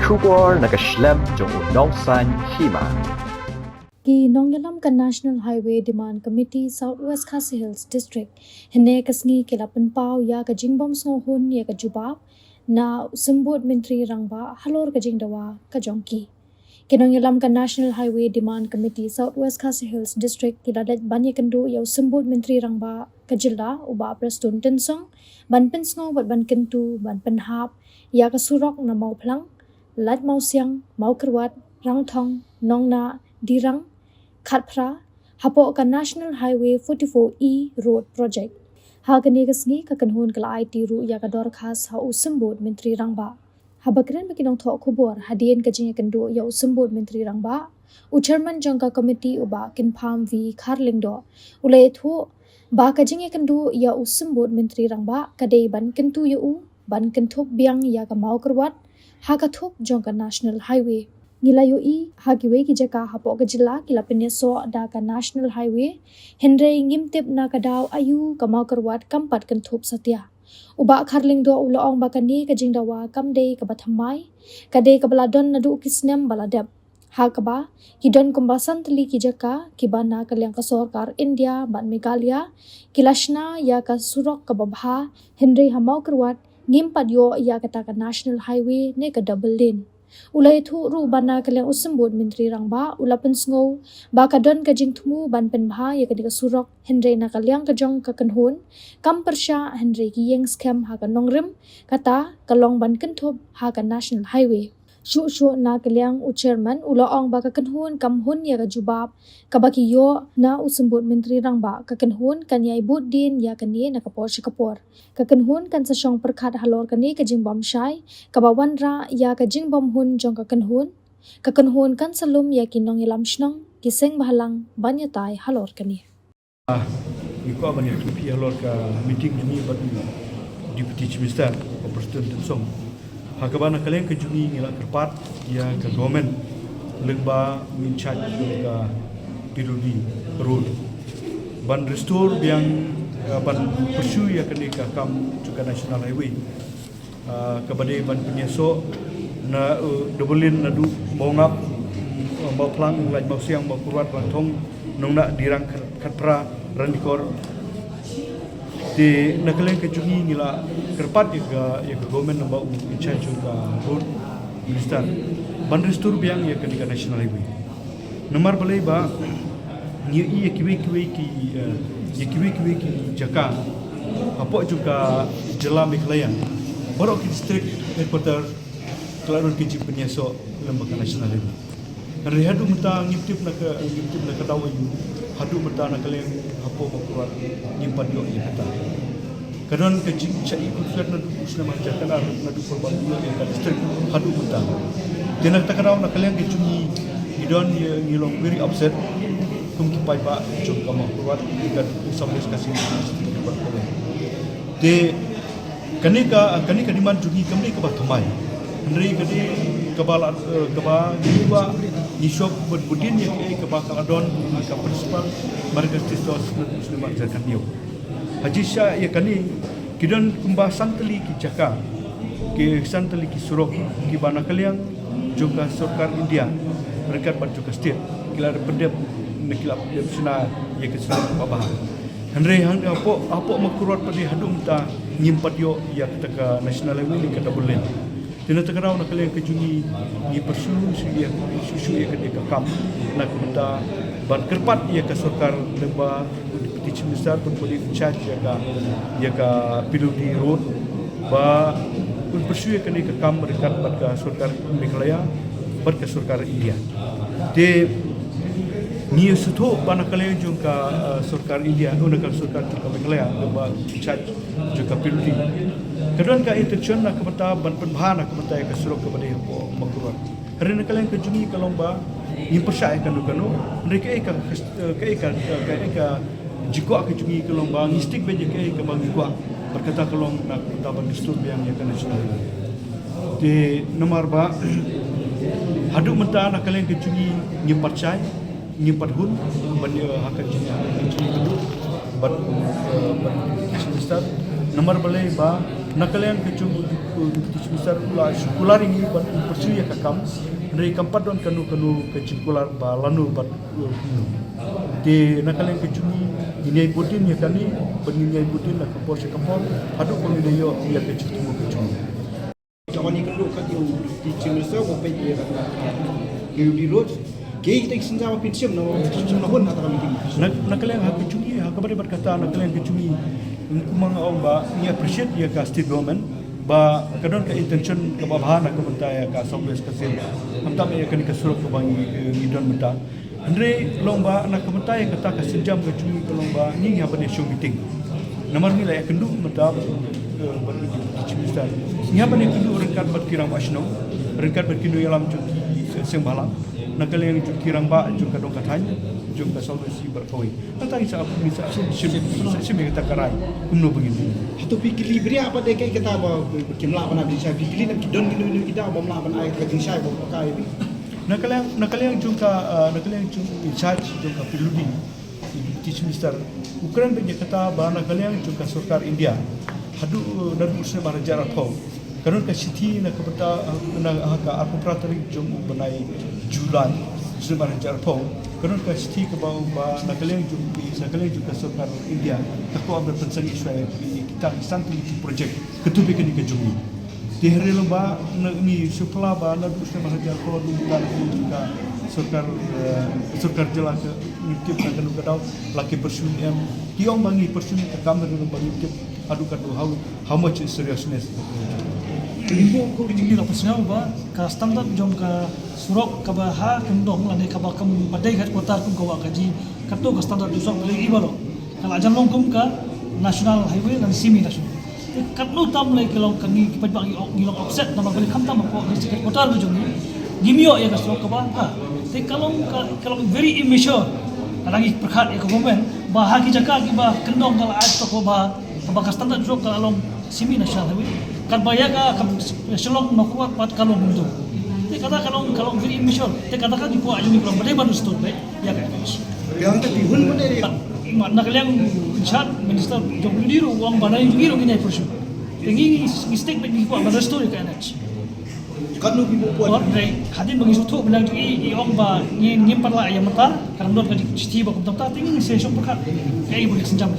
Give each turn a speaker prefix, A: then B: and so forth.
A: Shuwa nakaslem jong unong san Hima.
B: Nongyalam National Highway Demand Committee Southwest Khasi Hills District hene kasngi kilapan pau ya ka jingbom snohun ya ka jubab na simbut menteri rangba halor ka jingdawa ka jongki. Nongyalam National Highway Demand Committee Southwest Khasi Hills District kiladat Jingïakynduh ya simbut menteri rangba ka jilla uba Prestone tensong ban pensngo bat ban kentu ban penhap ya ka surok na mau plang lat mau siang mau kerwat rangthong nongna dirang Khatpra hapo ka National Highway 44E Road Project. Hagani kasngi ka kanhun kala IT ru ya ka dor khas ha usimbut menteri rangba. Habakren makinong thok khubor hadien ka Jingïakynduh ya usimbut menteri rangba. Chairman jangka committee uba kinpham vi kharlingdo. Ulai thu ba ka Jingïakynduh ya usimbut menteri rangba kadei ban kentu ya u ban kenthuk biang ya ka mau kerwat ha ka thuk jangka National Highway. Ngilayo hagiwe ki jaka hapo ka jilla kila penyeso da ka National Highway henre ngimtip na kadaw ayu kamau kerwat kampat kentup satya uba kharling do uloong bakani ka jingdawa kamde ka bathamai kade ka baladon nadu kisnem baladep hakaba kidon kumbasan teli ki jaka kibana kalyang ka sarkar India ban Meghalaya kilashna ya ka surok ka babha henre hamau kerwat ngimpat yo ya kata ka National Highway ne ka double lane. Ulai thu ru bana kalyang usimbut menteri rangba ulapan sngo ba kadon ka jingthmu ban penbha ya kadika surok henry na kalyang ka jong ka kanhun kam persha henry ki yeng scam ha ka nongrim kata kalong ban kenthop ha ka National Highway shu na kalyang chairman ulaong ba ka kanhun kam hun ya ka jubab kabaki yo na usimbut menteri rangba ka kanhun kanyai bud din ya kani na kapor shikapor ka kanhun kan sa syong perkhat halor kani ka jingbom shai kabawan ra ya ka jingbom hun jong ka kanhun kan salum ya kinong ilam shnong kiseng bahalang banyatai halor kani
C: iko banyak tupi halor ka meeting ni bat deputy chief minister of Prestone song hakabana kaleng ke jumi ngila kerpat ya ke government lengba min charge ka piludi road ban restore yang ban pursue ya kini ka kam juga National Highway kabade ban penyeso na dobelin na du bongap mau plang laj mau siang mau kurwat lantong nongna dirang Khatpra randikor di nakaleng ke jumi ngila kerpat ya ke government namba in charge ka road minister ban restore biang ya kini ka National Highway nomor balai ba ni ya kiwe ki jaka apa juga jela Meghalaya baru ke district headquarter kelarun ke penyeso lembaga National Highway hari hadu menta ngiptip na kadawa yu hadu menta na kaleng apa makurat nyimpan yo ya kata kadon ke cai kuflat na du usna jaka na du korban ya ka district hadu menta tenak takaraw na kaleng ke cumi idon ngilong very upset kum kipai ba jom kama kuat ikat sampai kasih de kanika diman jugi kami ke batamai henry kadi kebal dua nisok berbudin ya ke bakal adon ka principal marga tistos muslimat zakat niu haji sya ya kani kidon kumba santeli ki jaka ke santeli ki surok ki bana kaliang juga sarkar India mereka ban juga state kila pendep nekilap dia sena ya ke sena babah henry hang apa makurat pada hadum ta nyimpat yo ya ke National Highway ni kata boleh dina takarau nak kalian ke juni ni persu ya susu ya ke kam nak minta ban kerpat ya ke sarkar lemba deputy chief minister pun boleh charge ya ka piludi road ba pun persu ya ke kam mereka ban ke sarkar Meghalaya ban ke sarkar India de ni suto bana kalian jungka sarkar India unakal sarkar Meghalaya lemba charge juga piludi kedua ka intention nak kata ban penbahana kata ka surok kepada hapo makurat hari nak kalian kejungi kalomba ni persya kan kanu mereka ka jiko kejungi kalomba ngistik beje ka bagi kuat berkata kalong nak kata ban disturb yang ya National di nomor ba hadu menta nak kalian kejungi ni percaya ni perhun ban hak kejungi ban minister nomor balai ba nakalian ke chung besar ula kular ini ban persu ya kakam dari kampat don kanu ke kular ba lanu bat de nakalian ke chung ini putin ya kani penginai putin nak kapor sekapor adu pengidayo ya ke chung ke chung
D: Jangan ni kalau kat you di Cimesa mau pergi you di road kei kita Sienjam pinjam no pun atau kami
C: nakalian ha ke chung ha kabar berkata nakalian ke chung kumang om ba ni appreciate ya ka state government ba kadon ka intention ka bahan ka menta ya ka Southwest ka sen hamtam ya kan ka surup ka bang idon menta andre lomba nak ka menta ya kata ka Sienjam ka chung ka lomba ni ha ban show meeting nomor ni la ya kendu menta Cimesta ni ha ban kendu rengkat berkirang asno rengkat berkindu yalam chung seng balang nakal yang kirang ba chung ka dong kathan chung ka Southwest berkoi tentang isa Shim kita karai kumno begini
D: Hatu pikir beri apa dek kita bawa kimla apa nabi saya pikir nak don kita bawa melawan air ke saya bawa kai
C: nakal yang chung in charge chung ka piludi teach minister Ukraine be kata ba nakal yang chung ka sarkar India hadu dan usne bara jarak tho kanon ka city na kapata na ka aku pratari chung banai July usne bara jarak tho kanon ka city ka ba nakal yang ka sarkar India ka ko ambil pensari Shwaya kita santu project ketubi kini ke jumi di hari lomba ni supla ba na usne bara jarak tho du ka sarkar jela ke ngikip na kanu ka daw laki persun em tiong bangi persun ka kamera bangi ngikip adu ka do how much is seriousness
E: Ibu ko tinggi la pasnya ba ka standard jom ka surok ka ba ha kendong la ne ka ba kam badai kat kotar kum ka kaji kato ka standard usok le ibalo kala jam long kum ka national highway dan semi national katlu tam le kelong kani ki pajbang ngilong offset na bali kham tam ko kat kotar jom ni gimio ya ka surok ka ba ha te kalong very immature lagi perkhat ya government ba ha ki jaka ki ba kendong kala aj to ko ba ka standard usok ka along semi national highway kan baya ka selong makuat pat kalong itu. Te kata kalong very immature. Te kata kan ibu aja ni kalau berdaya baru stop be. Ya kan.
D: yang tak dihun pun dari
E: Mana kalian chat minister jom diru uang banai diru gini persu. Tengi mistake bagi ibu baru story kan aja.
D: kan lu ibu puan
E: Buat dari hadin bagi suatu bilang i ong ba ni nyimpan lah ayam mentah. Karena dot bagi citi bakum tempat tengi saya syok pekat. Kayak ibu Sienjam.